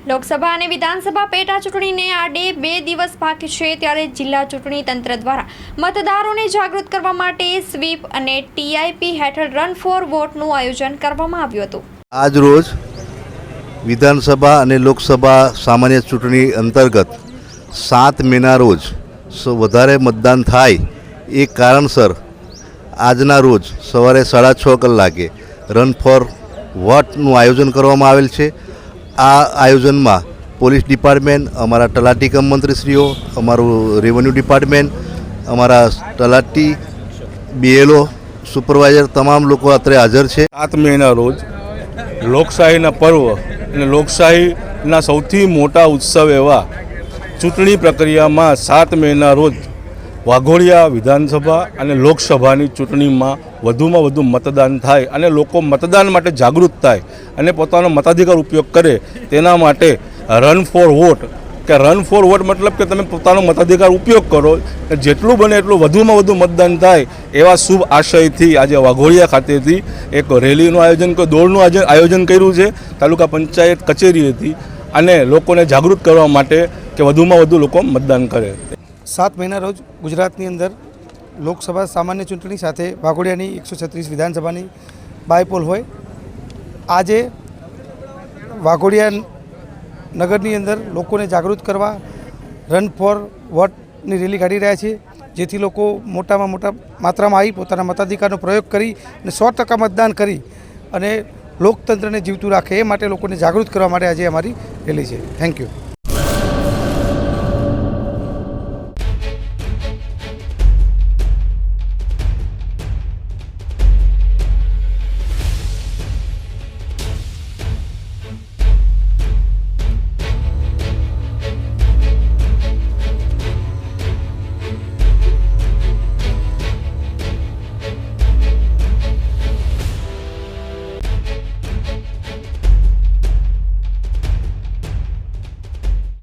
લોકસભા અને વિધાનસભા પેટા ચૂંટણીને આડે 2 દિવસ બાકી છે ત્યારે જિલ્લા ચૂંટણી તંત્ર દ્વારા મતદારોને જાગૃત કરવા માટે સ્વીપ અને ટીઆઈપી હેઠળ રન ફોર વોટનું આયોજન કરવામાં આવ્યું હતું। આજ રોજ વિધાનસભા અને લોકસભા સામાન્ય ચૂંટણી અંતર્ગત 7 મેના રોજ વધારે મતદાન થાય એ કારણસર આજના રોજ સવારે 6:30 કલાકે રન ફોર વોટનું આયોજન કરવામાં આવેલ છે। આ આયોજનમાં પોલીસ ડિપાર્ટમેન્ટ, અમારા તલાટી કમ મંત્રીશ્રીઓ, અમારું રેવન્યુ ડિપાર્ટમેન્ટ, અમારા તલાટી, બીએલઓ, સુપરવાઇઝર તમામ લોકો અત્રે હાજર છે। 7 મેના રોજ લોકશાહીના પર્વ અને લોકશાહીના સૌથી મોટા ઉત્સવ એવા ચૂંટણી પ્રક્રિયામાં 7 મેના રોજ વાઘોડિયા વિધાનસભા અને લોકસભાની ચૂંટણીમાં વધુમાં વધુ મતદાન થાય અને લોકો મતદાન માટે જાગૃત થાય અને પોતાનો મતાધિકાર ઉપયોગ કરે તેના માટે રન ફોર વોટ કે રન ફોર વોટ મતલબ કે તમે પોતાનો મતાધિકાર ઉપયોગ કરો, જેટલું બને એટલું વધુમાં વધુ મતદાન થાય એવા શુભ આશયથી આજે વાઘોડિયા ખાતેથી એક રેલીનું આયોજન, દોડનું આયોજન કર્યું છે તાલુકા પંચાયત કચેરીએથી અને લોકોને જાગૃત કરવા માટે કે વધુમાં વધુ લોકો મતદાન કરે। 7 મહિના રોજ ગુજરાતની અંદર લોકસભા સામાન્ય ચૂંટણી સાથે વાઘોડિયાની 136 વિધાનસભાની બાયપોલ હોય। આજે વાઘોડિયા નગરની અંદર લોકોને જાગૃત કરવા રન ફોર વોટની રેલી કાઢી રહ્યા છીએ, જેથી લોકો મોટામાં મોટા માત્રામાં આવી પોતાના મતાધિકારનો પ્રયોગ કરી અને 100% મતદાન કરી અને લોકતંત્રને જીવતું રાખે એ માટે લોકોને જાગૃત કરવા માટે આજે અમારી રેલી છે। Thank you.